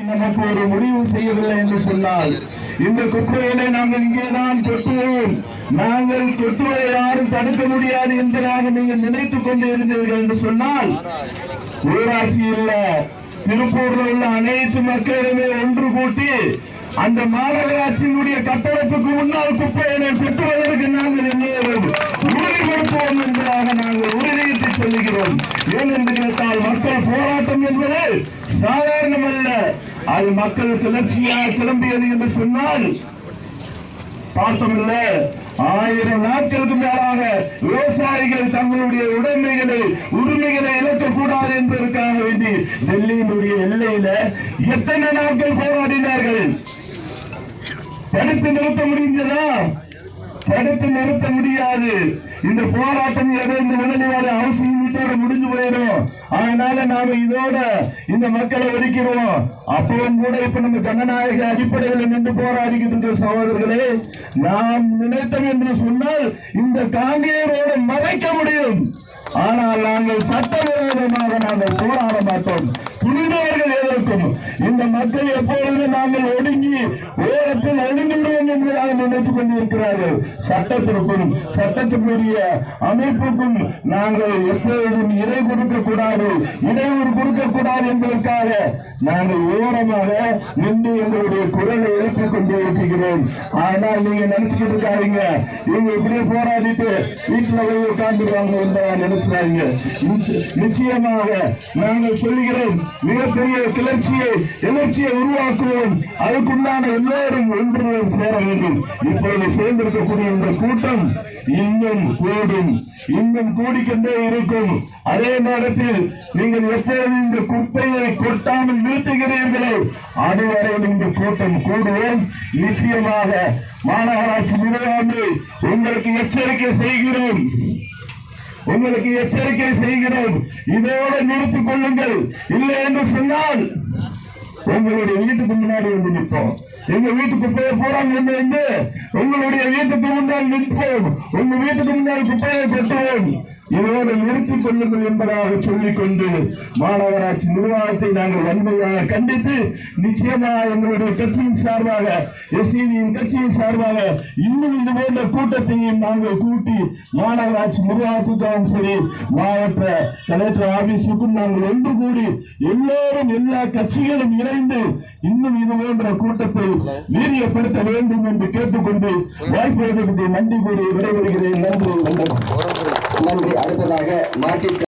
நமக்கு ஒரு முடிவு செய்யவில்லை என்று சொன்னால் இந்த குப்பைகளை நாங்கள் இங்கேதான் கொட்டுவோம், நாங்கள் கொட்டுவதை யாரும் தடுக்க முடியாது என்பதாக நீங்கள் நினைத்துக் கொண்டு இருந்தீர்கள் என்று சொன்னால் ஊராட்சியில் திருப்பூர்ல உள்ள அனைத்து மக்களுமே ஒன்று கூட்டி அந்த மாநகராட்சியினுடைய கட்டடத்துக்கு முன்னால் குப்பைகளை கொட்டுவதற்கு நாங்கள் உறுதி கொடுப்போம் என்பதாக நாங்கள் உறுதியிட்டு சொல்லுகிறோம். ஏனென்று கேட்டால் மக்கள் போராட்டம் என்பது சாதாரணமல்ல, அது மக்கள் கிளர்ச்சியாக கிளம்பியது என்று சொன்னால் பார்த்தோம்ல. 1000 நாட்களுக்கு மேலாக விவசாயிகள் தங்களுடைய உரிமைகளை இழக்கக்கூடாது என்பதற்காக வேண்டி டெல்லியினுடைய எல்லையில எத்தனை நாட்கள் போராடினார்கள். தடுத்து நிறுத்த முடிந்ததா? தடுத்து நிறுத்த முடியாது. இந்த போராட்டம் இந்த உடனடியாக அவசியத்தோட முடிஞ்சு போயிடும். அதனால நாம இதோட இந்த மக்களை ஒதுக்கிறோம். அப்பவும் கூட இப்ப நம்ம ஜனநாயக அடிப்படையில் நின்று போராடிக்கிட்டு இருக்க சகோதரர்களே, நாம் நினைத்தோம் என்று சொன்னால் இந்த காங்கிரஸோடு மறைக்க முடியும். ஆனால் நாங்கள் சட்டவிரோதமாக நாங்கள் போராட மாட்டோம். புனிதவர்கள் எதற்கும் இந்த மக்கள் எப்பொழுதுமே நாங்கள் ஒடுங்கி ஓரத்தில் ஒடுங்கிவிடுவோம் என்பதாக நினைத்துக் கொண்டிருக்கிறார்கள். சட்டத்திற்கும் சட்டத்தினுடைய அமைப்புக்கும் நாங்கள் எப்பொழுதும் இறை கொடுக்கக்கூடாது, இடையூறு கொடுக்கக்கூடாது என்பதற்காக நாங்கள் ஓரமாக நின்று எங்களுடைய குரலை எழுப்பிக் கொண்டு இருக்கிறோம். ஆனால் நீங்க நினைச்சுக்கிட்டு இருக்காதீங்க இவங்க இப்படியே போராடிட்டு வீட்டுல போய் உட்கார்ந்துருவாங்க என்பதாக நினைச்சாங்க. நிச்சயமாக நாங்கள் சொல்லுகிறோம், மிகப்பெரிய எழுச்சியை உருவாக்குவோம். அதுக்குண்டான எல்லோரும் ஒன்று சேர வேண்டும். இப்பொழுது சேர்ந்திருக்கக்கூடிய இந்த கூட்டம் இன்னும் கூடும், இன்னும் கூடிக்கொண்டே இருக்கும். அதே நேரத்தில் நீங்கள் எப்போது இந்த குப்பையை கொட்டாமல் நிறுத்துகிறீர்களோ அதுவரை இந்த கூட்டம் கூடுவோம். நிச்சயமாக மாநகராட்சி நிர்வாகமே உங்களுக்கு எச்சரிக்கை செய்கிறோம். இதோடு நிறுத்திக் கொள்ளுங்கள். இல்லை என்று சொன்னால் உங்களுடைய வீட்டுக்கு முன்னாடி வந்து நிற்போம். எங்க வீட்டுக்கு போறாங்க என்று உங்களுடைய வீட்டுக்கு முன்னால் நிற்போம். உங்க வீட்டுக்கு முன்னால் குப்பையை கொட்டுவோம். இதோடு நிறுத்திக் கொள்ளுங்கள் என்பதாக சொல்லிக்கொண்டு மாநகராட்சி நிர்வாகத்தை நாங்கள் வன்மையாக கண்டித்து நிச்சயமாக எங்களுடைய கட்சியின் சார்பாக எஸ்டிவியின் கட்சியின் சார்பாக இன்னும் இது போன்ற கூட்டத்தையும் நாங்கள் கூட்டி மாநகராட்சி நிர்வாகத்துக்காகவும் சரி மாவட்ட கலெக்டர் ஆபீஸுக்கும் நாங்கள் ஒன்று கூடி எல்லோரும் எல்லா கட்சிகளும் இணைந்து இன்னும் இது போன்ற கூட்டத்தை வீரியப்படுத்த வேண்டும் என்று கேட்டுக்கொண்டு வாய்ப்பு நன்றி கூறி விடைபெறுகிறேன். நன்றி. அடுத்ததாக